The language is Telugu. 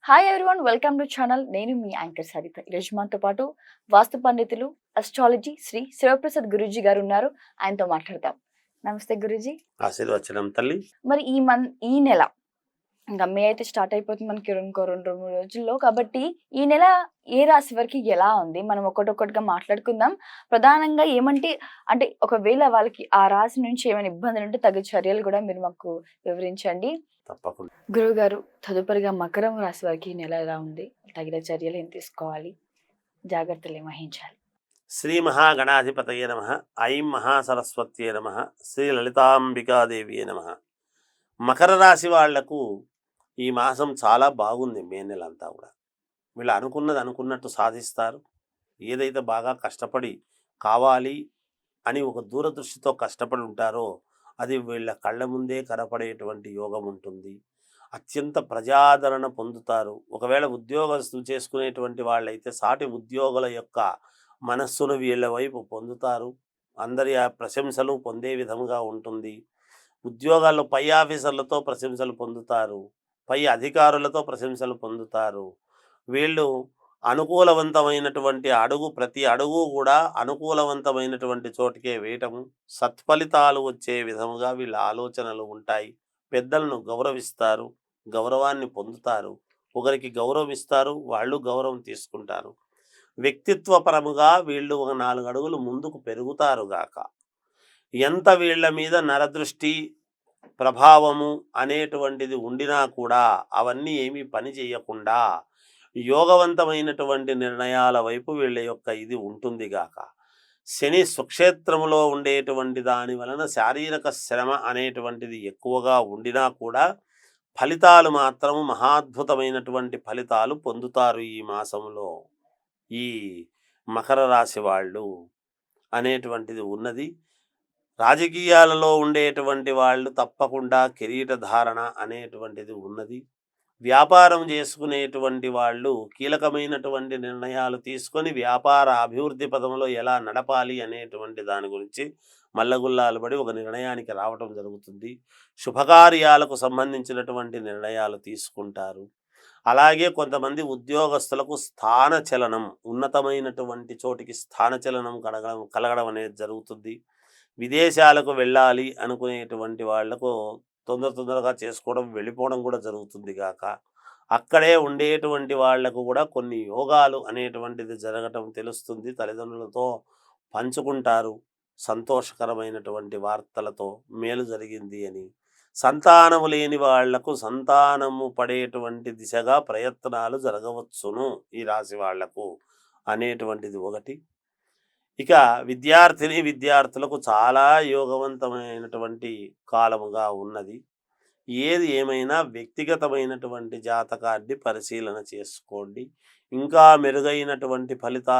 Hi everyone, welcome to channel. నేను మీ యాంకర్ సరిత. ఈరోజు మనతో పాటు వాస్తు పండితులు, అస్ట్రాలజీ శ్రీ శివప్రసాద్ గురూజీ గారు ఉన్నారు. ఆయనతో మాట్లాడదాం. నమస్తే గురూజీ. ఆశీర్వచనం తల్లి. మరి ఈ నెల ఇంకా మే అయితే స్టార్ట్ అయిపోతుంది మనకి ఇంకో 2-3 రోజుల్లో. కాబట్టి ఈ నెల ఏ రాశి వరకు ఎలా ఉంది మనం ఒక్కొక్కటిగా మాట్లాడుకుందాం. ప్రధానంగా అంటే ఒకవేళ వాళ్ళకి ఆ రాశి నుంచి ఏమైనా ఇబ్బందులు ఉంటే తగు చర్యలు కూడా మీరు మాకు వివరించండి. తప్పకుండా. గురువు గారు, తదుపరిగా మకరం రాశి వారికి ఈ నెల ఎలా ఉంది? తగిన చర్యలు ఏం తీసుకోవాలి? జాగ్రత్తలు ఏం వహించాలి? శ్రీ మహాగణాధిపతయే నమః. ఐం మహాసరస్వత్యే నమః. శ్రీ లలితాంబికాదేవియే నమః. మకర రాశి వాళ్లకు ఈ మాసం చాలా బాగుంది. మే నెలంతా కూడా వీళ్ళు అనుకున్నది అనుకున్నట్టు సాధిస్తారు. ఏదైతే బాగా కష్టపడి కావాలి అని ఒక దూరదృష్టితో కష్టపడి ఉంటారో అది వీళ్ళ కళ్ళ ముందే కనపడేటువంటి యోగం ఉంటుంది. అత్యంత ప్రజాదరణ పొందుతారు. ఒకవేళ ఉద్యోగస్తులు చేసుకునేటువంటి వాళ్ళైతే సాటి ఉద్యోగుల యొక్క మనస్సును వీళ్ళ వైపు పొందుతారు. అందరి ఆ ప్రశంసలు పొందే విధంగా ఉంటుంది. ఉద్యోగాల్లో పై ఆఫీసర్లతో ప్రశంసలు పొందుతారు. పై అధికారులతో ప్రశంసలు పొందుతారు. వీళ్ళు అనుకూలవంతమైనటువంటి ప్రతి అడుగు కూడా అనుకూలవంతమైనటువంటి చోటుకే వేయటము, సత్ఫలితాలు వచ్చే విధముగా వీళ్ళ ఆలోచనలు ఉంటాయి. పెద్దలను గౌరవిస్తారు, గౌరవాన్ని పొందుతారు. ఒకరికి గౌరవం ఇస్తారు, వాళ్ళు గౌరవం తీసుకుంటారు. వ్యక్తిత్వపరముగా వీళ్ళు ఒక 4 అడుగులు ముందుకు పెరుగుతారు గాక. ఎంత వీళ్ళ మీద నరదృష్టి ప్రభావము అనేటువంటిది ఉండినా కూడా అవన్నీ ఏమీ పని చేయకుండా యోగవంతమైనటువంటి నిర్ణయాల వైపు వీళ్ళ యొక్క ఇది ఉంటుంది గాక. శని స్వక్షేత్రములో ఉండేటువంటి దాని వలన శారీరక శ్రమ అనేటువంటిది ఎక్కువగా ఉండినా కూడా ఫలితాలు మాత్రం మహాద్భుతమైనటువంటి ఫలితాలు పొందుతారు ఈ మాసంలో ఈ మకర రాశి వాళ్ళు అనేటువంటిది ఉన్నది. రాజకీయాలలో ఉండేటువంటి వాళ్ళు తప్పకుండా కిరీట ధారణ అనేటువంటిది ఉన్నది. వ్యాపారం చేసుకునేటువంటి వాళ్ళు కీలకమైనటువంటి నిర్ణయాలు తీసుకొని వ్యాపార అభివృద్ధి పదంలో ఎలా నడపాలి అనేటువంటి దాని గురించి మల్లగుల్లాలు పడి ఒక నిర్ణయానికి రావటం జరుగుతుంది. శుభకార్యాలకు సంబంధించినటువంటి నిర్ణయాలు తీసుకుంటారు. అలాగే కొంతమంది ఉద్యోగస్తులకు స్థానచలనం, ఉన్నతమైనటువంటి చోటికి స్థానచలనం కలగడం అనేది జరుగుతుంది. విదేశాలకు వెళ్ళాలి అనుకునేటువంటి వాళ్లకు తొందరగా చేసుకోవడం, వెళ్ళిపోవడం కూడా జరుగుతుంది గాక. అక్కడే ఉండేటువంటి వాళ్లకు కూడా కొన్ని యోగాలు అనేటువంటిది జరగటం తెలుస్తుంది. తల్లిదండ్రులతో పంచుకుంటారు సంతోషకరమైనటువంటి వార్తలతో మేలు జరిగింది అని. సంతానము లేని వాళ్లకు సంతానము పడేటువంటి దిశగా ప్రయత్నాలు జరగవచ్చును ఈ రాశి వాళ్లకు అనేటువంటిది ఒకటి. ఇక విద్యార్థులకు చాలా యోగవంతమైనటువంటి కాలముగా ఉన్నది. ఏది ఏమైనా వ్యక్తిగతమైనటువంటి జాతకాన్ని పరిశీలన చేసుకోండి. ఇంకా మెరుగైనటువంటి ఫలితాలు